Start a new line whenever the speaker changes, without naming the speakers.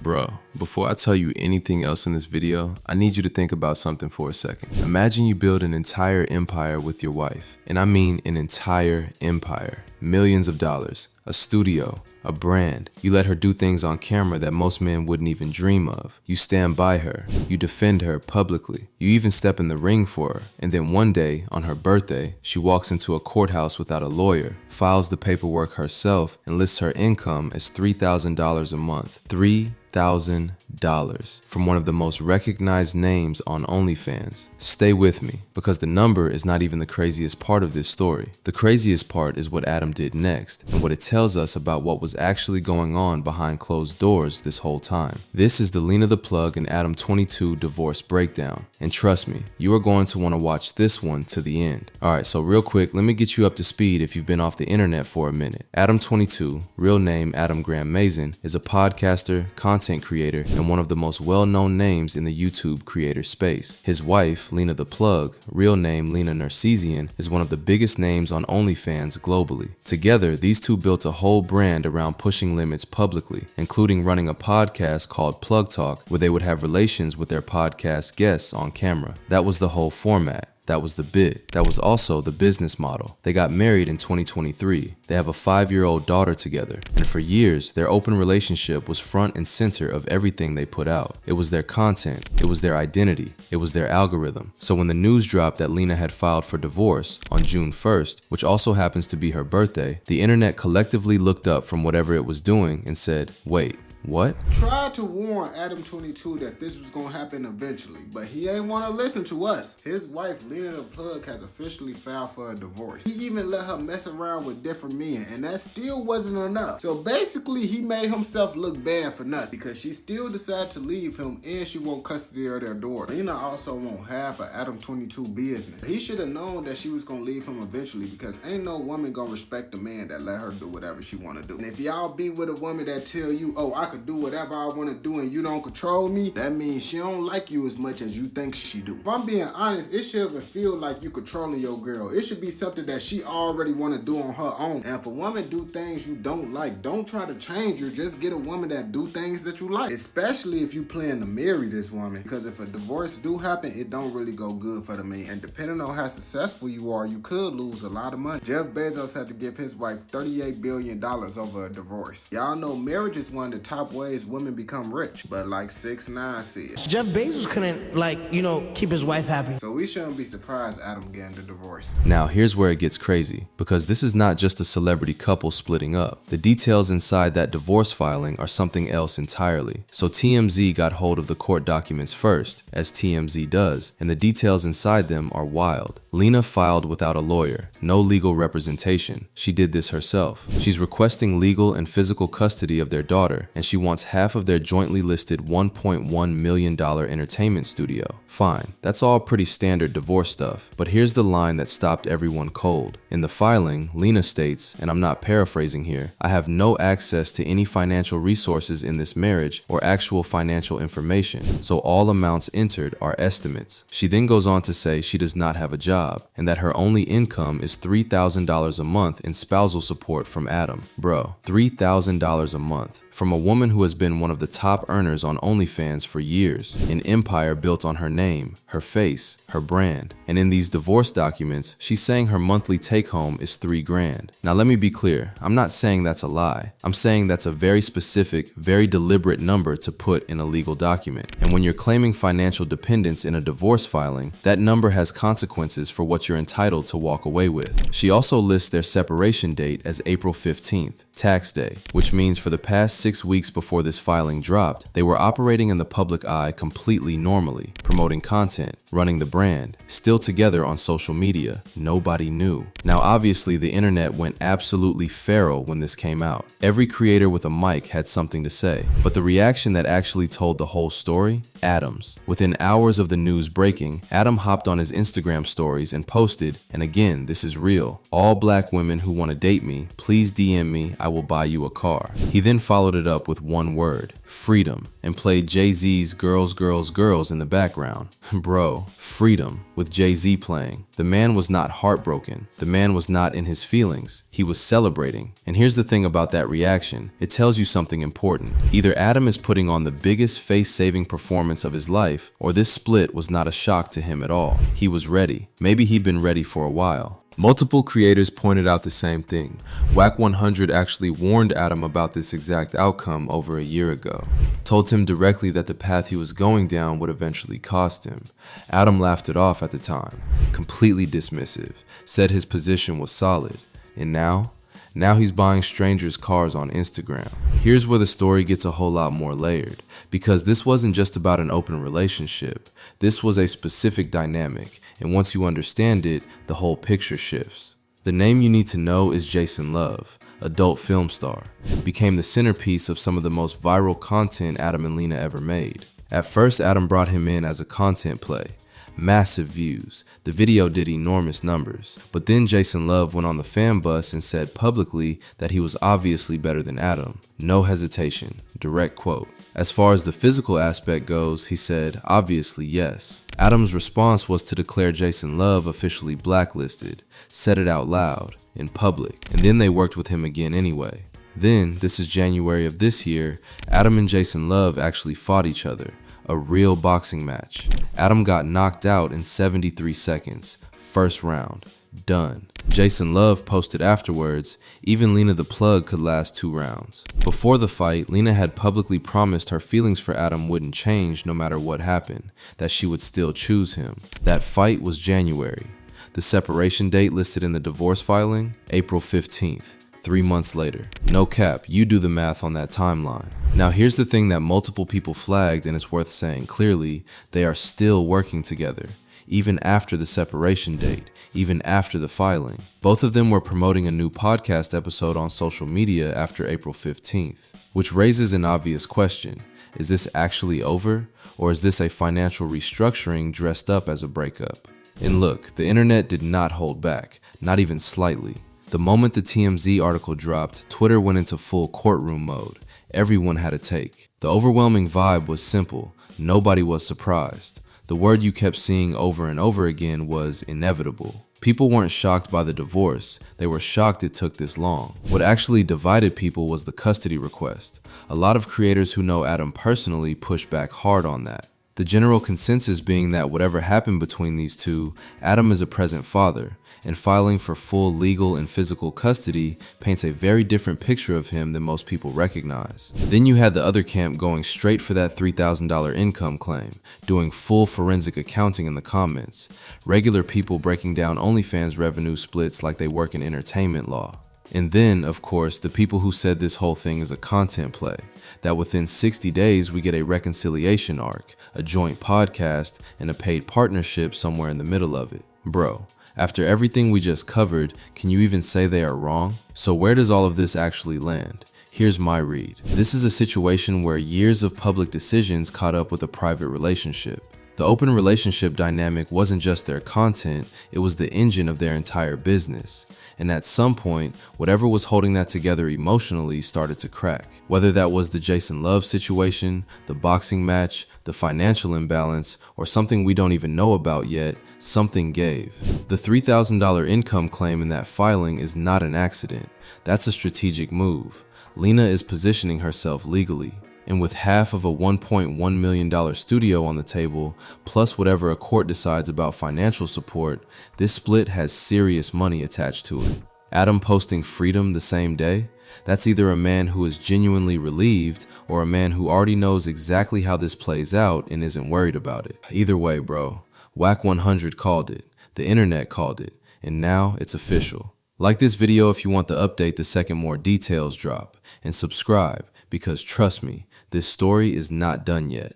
Bro, before I tell you anything else in this video, I need you to think about something for a second. Imagine you build an entire empire with your wife. And I mean an entire empire. Millions of dollars, a studio, a brand. You let her do things on camera that most men wouldn't even dream of. You stand by her. You defend her publicly. You even step in the ring for her. And then one day, on her birthday, she walks into a courthouse without a lawyer, files the paperwork herself, and lists her income as $3,000 a month. $3,000 from one of the most recognized names on OnlyFans. Stay with me, because the number is not even the craziest part of this story. The craziest part is what Adam did next, and what it tells us about what was actually going on behind closed doors this whole time. This is the Lena The Plug and Adam22 divorce breakdown, and trust me, you are going to want to watch this one to the end. Alright, so real quick, let me get you up to speed if you've been off the internet for a minute. Adam22, real name Adam Graham Mazin, is a podcaster, content creator, and one of the most well-known names in the YouTube creator space. His wife, Lena The Plug, real name Lena Narcisian, is one of the biggest names on OnlyFans globally. Together, these two built a whole brand around pushing limits publicly, including running a podcast called Plug Talk, where they would have relations with their podcast guests on camera. That was the whole format. That was the bit. That was also the business model. They got married in 2023. They have a 5-year-old daughter together. And for years, their open relationship was front and center of everything they put out. It was their content. It was their identity. It was their algorithm. So when the news dropped that Lena had filed for divorce on June 1st, which also happens to be her birthday, the internet collectively looked up from whatever it was doing and said, wait, what?
Tried to warn Adam22 that this was gonna happen eventually, but he ain't wanna listen to us. His wife, Lena The Plug, has officially filed for a divorce. He even let her mess around with different men, and that still wasn't enough. So basically, he made himself look bad for nothing, because she still decided to leave him, and she won't custody of their daughter. Lena also won't have an Adam22 business. He should have known that she was gonna leave him eventually, because ain't no woman gonna respect a man that let her do whatever she wanna do. And if y'all be with a woman that tell you, oh, I could do whatever I want to do and you don't control me, that means she don't like you as much as you think she do. If I'm being honest, it shouldn't feel like you controlling your girl. It should be something that she already want to do on her own. And if a woman do things you don't like, don't try to change her. Just get a woman that do things that you like, especially if you plan to marry this woman, because if a divorce do happen, it don't really go good for the man. And depending on how successful you are, you could lose a lot of money. Jeff Bezos had to give his wife $38 billion over a divorce. Y'all know marriage is one of the top ways women become rich, but like 6ix9ine said,
Jeff Bezos couldn't, keep his wife happy.
So we shouldn't be surprised Adam getting the divorce.
Now here's where it gets crazy, because this is not just a celebrity couple splitting up. The details inside that divorce filing are something else entirely. So TMZ got hold of the court documents first, as TMZ does, and the details inside them are wild. Lena filed without a lawyer, no legal representation. She did this herself. She's requesting legal and physical custody of their daughter, and she wants half of their jointly listed $1.1 million entertainment studio. Fine, that's all pretty standard divorce stuff, but here's the line that stopped everyone cold. In the filing, Lena states, and I'm not paraphrasing here, I have no access to any financial resources in this marriage or actual financial information, so all amounts entered are estimates. She then goes on to say she does not have a job, and that her only income is $3,000 a month in spousal support from Adam. Bro, $3,000 a month. From a woman who has been one of the top earners on OnlyFans for years, an empire built on her name, her face, her brand. And in these divorce documents, she's saying her monthly take home is $3 grand. Now let me be clear, I'm not saying that's a lie. I'm saying that's a very specific, very deliberate number to put in a legal document. And when you're claiming financial dependence in a divorce filing, that number has consequences for what you're entitled to walk away with. She also lists their separation date as April 15th, tax day, which means for the past 6 weeks before this filing dropped, they were operating in the public eye completely normally, promoting content, running the brand, still together on social media. Nobody knew. Now obviously the internet went absolutely feral when this came out. Every creator with a mic had something to say, but the reaction that actually told the whole story? Adam's. Within hours of the news breaking, Adam hopped on his Instagram stories and posted, and again, this is real, all black women who want to date me, please DM me, I will buy you a car. He then followed it up with one word, freedom, and played Jay-Z's Girls, Girls, Girls in the background. Bro, freedom with Jay-Z playing. The man was not heartbroken. The man was not in his feelings. He was celebrating. And here's the thing about that reaction. It tells you something important. Either Adam is putting on the biggest face-saving performance of his life, or this split was not a shock to him at all. He was ready. Maybe he'd been ready for a while. Multiple creators pointed out the same thing. Wack100 actually warned Adam about this exact outcome over a year ago. Told him directly that the path he was going down would eventually cost him. Adam laughed it off at the time, completely dismissive, said his position was solid. And now he's buying strangers' cars on Instagram. Here's where the story gets a whole lot more layered, because this wasn't just about an open relationship. This was a specific dynamic, and once you understand it, the whole picture shifts. The name you need to know is Jason Love, adult film star. Became the centerpiece of some of the most viral content Adam and Lena ever made. At first, Adam brought him in as a content play. Massive views. The video did enormous numbers. But then Jason Love went on the fan bus and said publicly that he was obviously better than Adam. No hesitation. Direct quote. As far as the physical aspect goes, he said, obviously yes. Adam's response was to declare Jason Love officially blacklisted. Said it out loud, in public. And then they worked with him again anyway. Then, this is January of this year, Adam and Jason Love actually fought each other. A real boxing match. Adam got knocked out in 73 seconds. First round. Done. Jason Love posted afterwards, even Lena The Plug could last 2 rounds. Before the fight, Lena had publicly promised her feelings for Adam wouldn't change no matter what happened, that she would still choose him. That fight was January. The separation date listed in the divorce filing, April 15th. 3 months later. No cap, you do the math on that timeline. Now here's the thing that multiple people flagged, and it's worth saying clearly, they are still working together. Even after the separation date, even after the filing. Both of them were promoting a new podcast episode on social media after April 15th. Which raises an obvious question. Is this actually over? Or is this a financial restructuring dressed up as a breakup? And look, the internet did not hold back, not even slightly. The moment the TMZ article dropped, Twitter went into full courtroom mode. Everyone had a take. The overwhelming vibe was simple. Nobody was surprised. The word you kept seeing over and over again was inevitable. People weren't shocked by the divorce. They were shocked it took this long. What actually divided people was the custody request. A lot of creators who know Adam personally pushed back hard on that. The general consensus being that whatever happened between these two, Adam is a present father, and filing for full legal and physical custody paints a very different picture of him than most people recognize. Then you had the other camp going straight for that $3,000 income claim, doing full forensic accounting in the comments, regular people breaking down OnlyFans revenue splits like they work in entertainment law. And then, of course, the people who said this whole thing is a content play, that within 60 days we get a reconciliation arc, a joint podcast, and a paid partnership somewhere in the middle of it. Bro, after everything we just covered, can you even say they are wrong? So where does all of this actually land? Here's my read. This is a situation where years of public decisions caught up with a private relationship. The open relationship dynamic wasn't just their content, it was the engine of their entire business. And at some point, whatever was holding that together emotionally started to crack. Whether that was the Jason Love situation, the boxing match, the financial imbalance, or something we don't even know about yet, something gave. The $3,000 income claim in that filing is not an accident. That's a strategic move. Lena is positioning herself legally. And with half of a $1.1 million studio on the table, plus whatever a court decides about financial support, this split has serious money attached to it. Adam posting freedom the same day? That's either a man who is genuinely relieved or a man who already knows exactly how this plays out and isn't worried about it. Either way, bro, Wack100 called it, the internet called it, and now it's official. Like this video if you want the update the second more details drop, and subscribe because trust me, this story is not done yet.